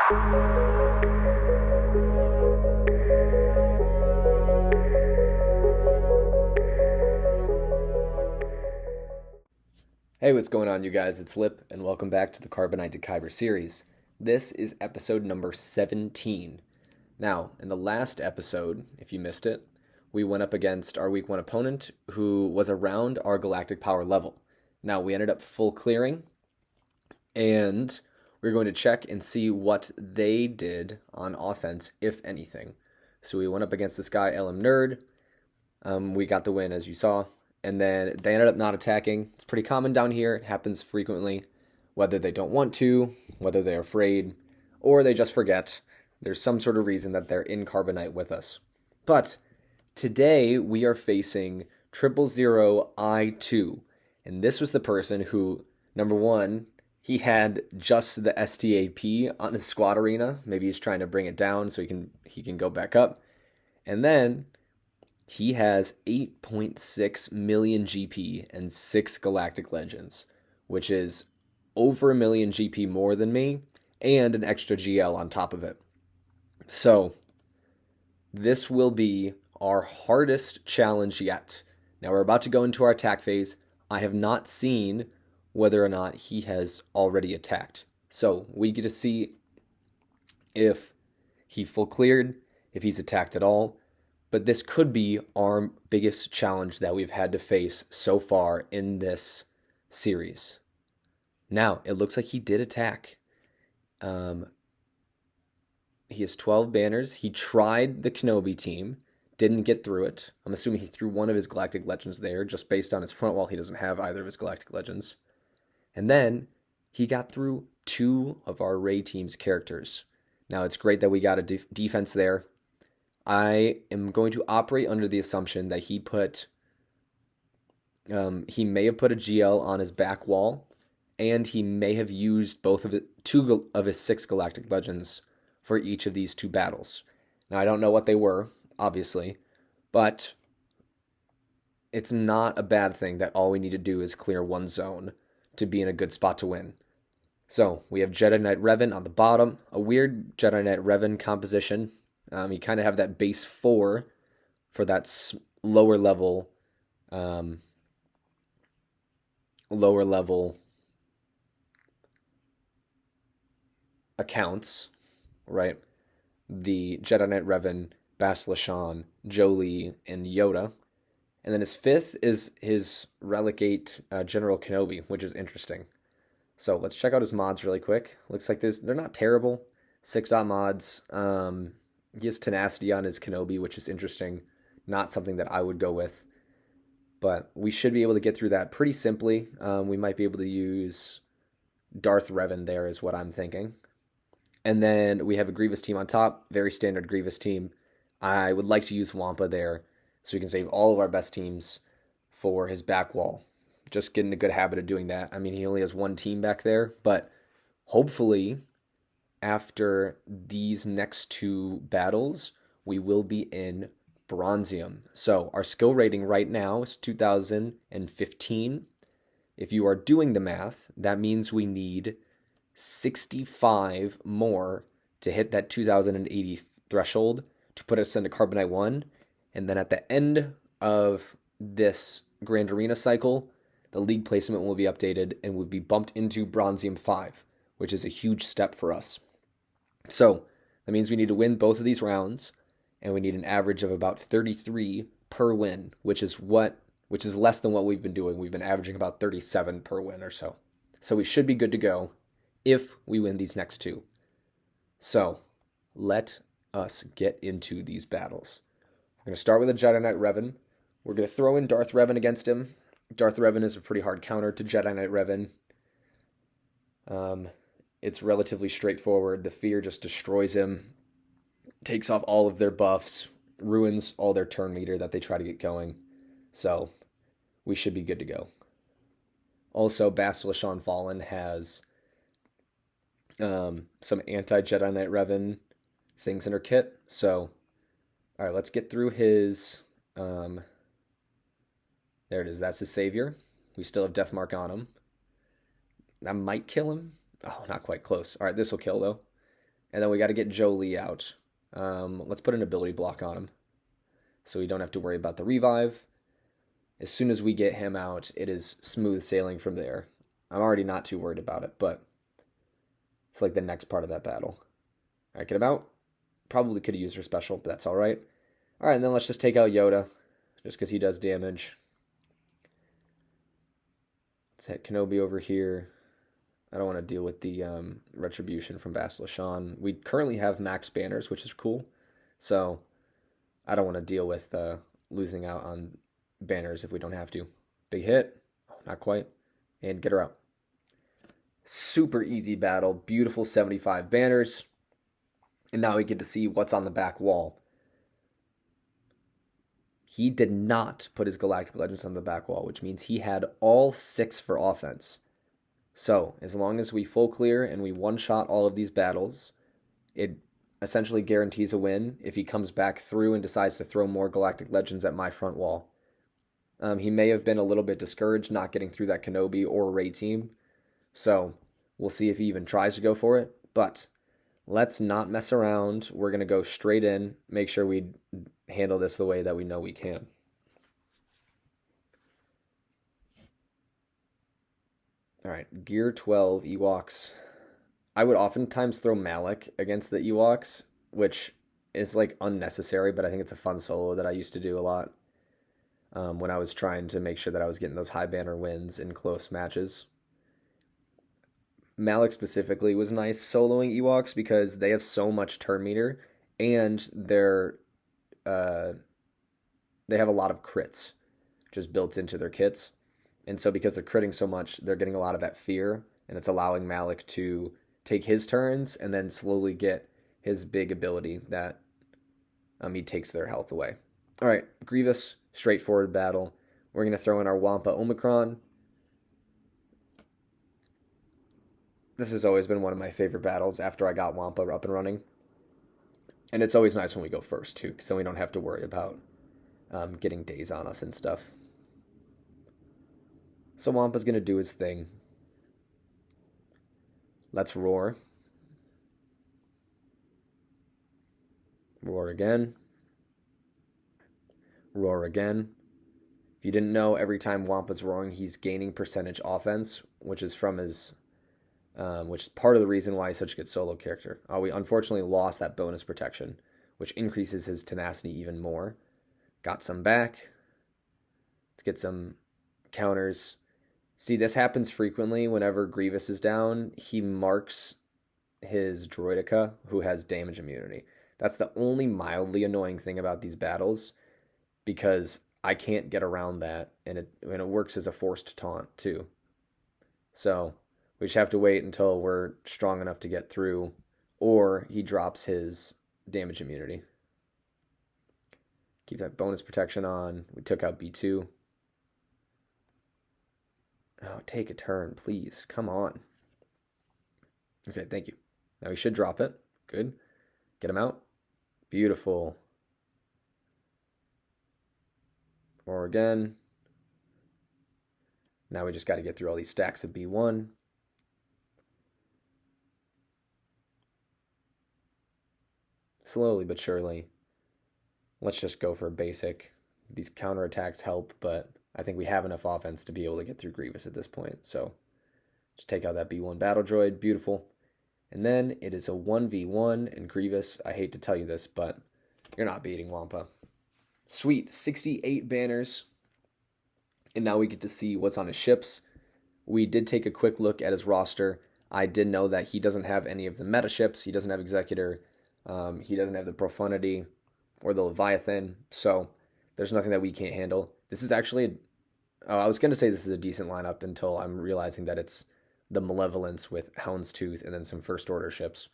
Hey, what's going on, you guys? It's Lip, and welcome back to the Carbonite to Kyber series. This is episode number 17. Now, in the last episode, if you missed it, we went up against our week 1 opponent who was around our galactic power level. Now, we ended up full clearing, and we're going to check and see what they did on offense, if anything. So we went up against this guy, LM Nerd. We got the win, as you saw. And then they ended up not attacking. It's pretty common down here. It happens frequently, whether they don't want to, whether they're afraid, or they just forget. There's some sort of reason that they're in Carbonite with us. But today we are facing 000I2. And this was the person who, number one, he had just the STAP on his squad arena. Maybe he's trying to bring it down so he can go back up. And then he has 8.6 million GP and 6 Galactic Legends, which is over a million GP more than me, and an extra GL on top of it. So, this will be our hardest challenge yet. Now, we're about to go into our attack phase. I have not seen whether or not he has already attacked. So, we get to see if he full cleared, if he's attacked at all. But this could be our biggest challenge that we've had to face so far in this series. Now, it looks like he did attack. He has 12 banners. He tried the Kenobi team, didn't get through it. I'm assuming he threw one of his Galactic Legends there, just based on his front wall. He doesn't have either of his Galactic Legends. And then he got through 2 of our Ray team's characters. Now, it's great that we got a defense there. I am going to operate under the assumption that he may have put a GL on his back wall, and he may have used both of 2 of his 6 Galactic Legends for each of these 2 battles. Now, I don't know what they were, obviously, but it's not a bad thing that all we need to do is clear 1 zone to be in a good spot to win. So, we have Jedi Knight Revan on the bottom, a weird Jedi Knight Revan composition. You kind of have that base 4 for that lower level accounts, right? The Jedi Knight Revan, Basilishan, Jolie, and Yoda. And then his 5th is his Relicate General Kenobi, which is interesting. So let's check out his mods really quick. Looks like they're not terrible. 6-dot mods. He has Tenacity on his Kenobi, which is interesting. Not something that I would go with. But we should be able to get through that pretty simply. We might be able to use Darth Revan there is what I'm thinking. And then we have a Grievous team on top. Very standard Grievous team. I would like to use Wampa there so we can save all of our best teams for his back wall. Just get in a good habit of doing that. I mean, he only has 1 team back there. But hopefully, after these next 2 battles, we will be in Bronzium. So our skill rating right now is 2015. If you are doing the math, that means we need 65 more to hit that 2080 threshold to put us into Carbonite 1. And then at the end of this Grand Arena cycle, the league placement will be updated and will be bumped into Bronzium 5, which is a huge step for us. So that means we need to win both of these rounds, and we need an average of about 33 per win, which is less than what we've been doing. We've been averaging about 37 per win or so. So we should be good to go if we win these next 2. So let us get into these battles. We're going to start with a Jedi Knight Revan. We're going to throw in Darth Revan against him. Darth Revan is a pretty hard counter to Jedi Knight Revan. It's relatively straightforward. The fear just destroys him, takes off all of their buffs, ruins all their turn meter that they try to get going. So we should be good to go. Also, Basilishan Fallen has some anti-Jedi Knight Revan things in her kit. So, all right, let's get through his... there it is. That's his savior. We still have Death Mark on him. That might kill him. Oh, not quite close. All right, this will kill, though. And then we got to get Jolie out. Let's put an ability block on him so we don't have to worry about the revive. As soon as we get him out, it is smooth sailing from there. I'm already not too worried about it, but it's like the next part of that battle. All right, get him out. Probably could have used her special, but that's all right. All right, and then let's just take out Yoda, just because he does damage. Let's hit Kenobi over here. I don't want to deal with the retribution from Bastila Shan. We currently have max banners, which is cool. So I don't want to deal with losing out on banners if we don't have to. Big hit. Oh, not quite. And get her out. Super easy battle. Beautiful 75 banners. And now we get to see what's on the back wall. He did not put his Galactic Legends on the back wall, which means he had all 6 for offense. So, as long as we full clear and we one-shot all of these battles, it essentially guarantees a win if he comes back through and decides to throw more Galactic Legends at my front wall. He may have been a little bit discouraged not getting through that Kenobi or Rey team, so we'll see if he even tries to go for it, but let's not mess around. We're going to go straight in, make sure we handle this the way that we know we can. All right, Gear 12 Ewoks. I would oftentimes throw Malik against the Ewoks, which is like unnecessary, but I think it's a fun solo that I used to do a lot when I was trying to make sure that I was getting those high banner wins in close matches. Malik specifically was nice soloing Ewoks because they have so much turn meter and they have a lot of crits just built into their kits. And so because they're critting so much, they're getting a lot of that fear, and it's allowing Malik to take his turns and then slowly get his big ability that he takes their health away. All right, Grievous, straightforward battle. We're going to throw in our Wampa Omicron. This has always been one of my favorite battles after I got Wampa up and running. And it's always nice when we go first, too, because then we don't have to worry about getting days on us and stuff. So Wampa's going to do his thing. Let's roar. Roar again. Roar again. If you didn't know, every time Wampa's roaring, he's gaining percentage offense, which is from his... which is part of the reason why he's such a good solo character. We unfortunately lost that bonus protection, which increases his tenacity even more. Got some back. Let's get some counters. See, this happens frequently whenever Grievous is down. He marks his Droideka, who has damage immunity. That's the only mildly annoying thing about these battles, because I can't get around that, and it works as a forced taunt, too. So we just have to wait until we're strong enough to get through, or he drops his damage immunity. Keep that bonus protection on. We took out B2. Oh, take a turn, please. Come on. Okay, thank you. Now he should drop it. Good. Get him out. Beautiful. Or again. Now we just got to get through all these stacks of B1. Slowly but surely. Let's just go for a basic. These counterattacks help, but I think we have enough offense to be able to get through Grievous at this point. So just take out that B1 battle droid. Beautiful. And then it is a 1v1, and Grievous, I hate to tell you this, but you're not beating Wampa. Sweet. 68 banners. And now we get to see what's on his ships. We did take a quick look at his roster. I did know that he doesn't have any of the meta ships. He doesn't have Executor. He doesn't have the Profundity or the Leviathan. So there's nothing that we can't handle. This is actually, I was going to say this is a decent lineup until I'm realizing that it's the Malevolence with Houndstooth and then some First Order ships.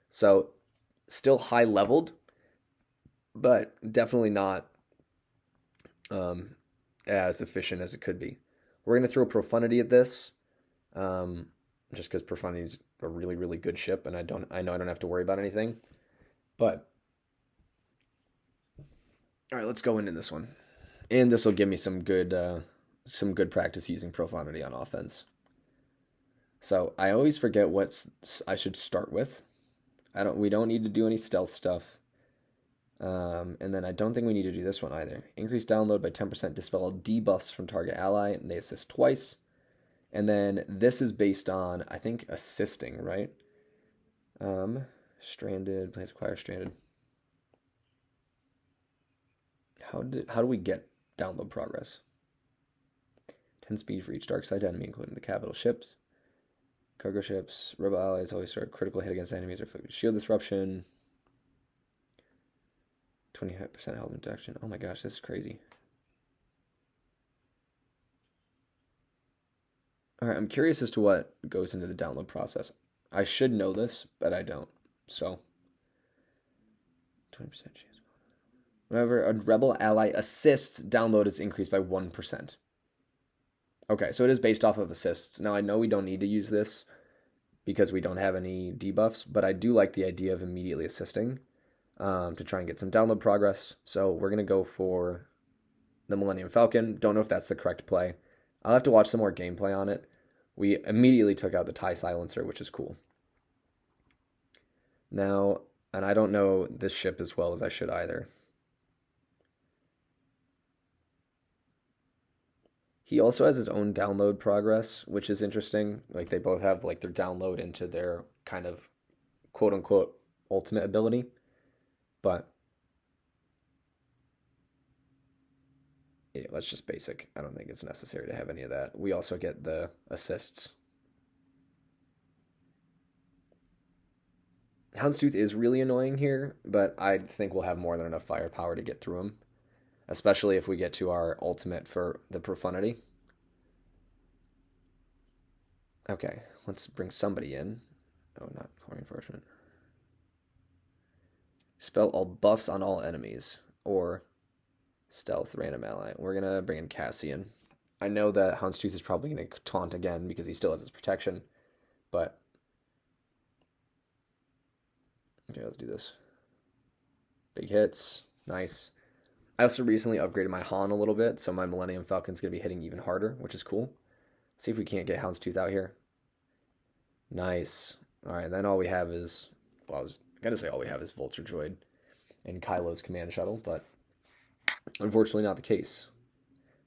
So still high leveled, but definitely not as efficient as it could be. We're going to throw Profundity at this, just because Profundity is a really, really good ship, and I know I don't have to worry about anything. But all right, let's go into this one. And this will give me some good practice using Profundity on offense. So I always forget what I should start with. We don't need to do any stealth stuff. And then I don't think we need to do this one either. Increase download by 10%, dispel all debuffs from target ally, and they assist twice. And then this is based on, I think, assisting, right? Stranded, plants acquire stranded. How do we get download progress? 10 speed for each dark side enemy, including the capital ships. Cargo ships, robot allies always start a critical hit against enemies or inflict shield disruption. 20% health reduction. Oh my gosh, this is crazy. Alright, I'm curious as to what goes into the download process. I should know this, but I don't. So, 20% chance. Whenever a rebel ally assists, download is increased by 1%. Okay, so it is based off of assists. Now, I know we don't need to use this because we don't have any debuffs, but I do like the idea of immediately assisting to try and get some download progress. So we're going to go for the Millennium Falcon. Don't know if that's the correct play. I'll have to watch some more gameplay on it. We immediately took out the TIE Silencer, which is cool. Now, and I don't know this ship as well as I should either. He also has his own download progress, which is interesting. Like they both have like their download into their kind of quote unquote ultimate ability. But yeah, that's just basic. I don't think it's necessary to have any of that. We also get the assists. Houndstooth is really annoying here, but I think we'll have more than enough firepower to get through him, especially if we get to our ultimate for the profundity. Okay, let's bring somebody in. Oh, not core reinforcement. Spell all buffs on all enemies, or stealth random ally. We're gonna bring in Cassian. I know that Houndstooth is probably gonna taunt again because he still has his protection, but okay, let's do this. Big hits, nice. I also recently upgraded my Han a little bit, so my Millennium Falcon's gonna be hitting even harder, which is cool. Let's see if we can't get Houndstooth out here. Nice. All right, then all we have is, well, I was gonna say all we have is Vulture Droid and Kylo's command shuttle, but unfortunately not the case.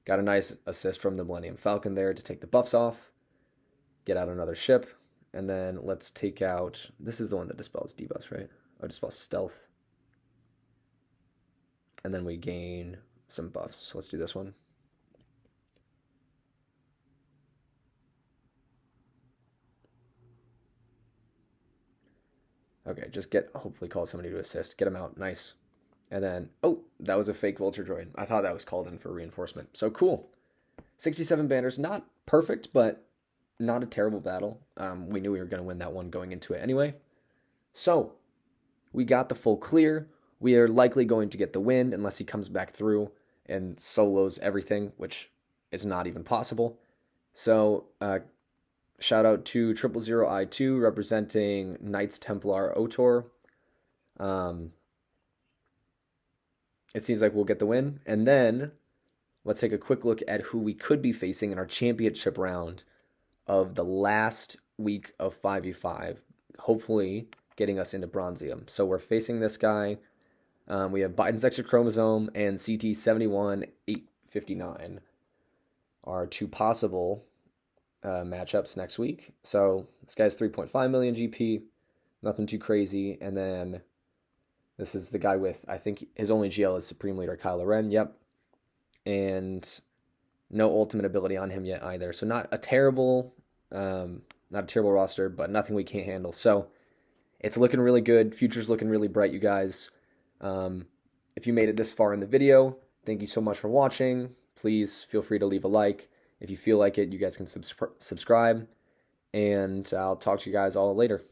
Got a nice assist from the Millennium Falcon there to take the buffs off, get out another ship, and then let's take out, this is the one that dispels debuffs, right? Oh, dispels stealth. And then we gain some buffs. So let's do this one. Okay, just hopefully call somebody to assist. Get him out. Nice. And then, oh, that was a fake Vulture Droid. I thought that was called in for reinforcement. So cool. 67 banners. Not perfect, but not a terrible battle. We knew we were going to win that one going into it anyway. So, we got the full clear. We are likely going to get the win unless he comes back through and solos everything, which is not even possible. So, shout out to 000I2 representing Knights Templar OTOR. It seems like we'll get the win. And then let's take a quick look at who we could be facing in our championship round of the last week of 5v5, hopefully getting us into Bronzium. So we're facing this guy. We have Biden's extra chromosome and CT71859 are two possible matchups next week. So this guy's 3.5 million GP, nothing too crazy. And then this is the guy with, I think his only GL is Supreme Leader Kylo Ren. Yep. And no ultimate ability on him yet either. So not a terrible roster, but nothing we can't handle. So it's looking really good. Future's looking really bright, you guys. If you made it this far in the video, thank you so much for watching. Please feel free to leave a like. If you feel like it, you guys can subscribe. And I'll talk to you guys all later.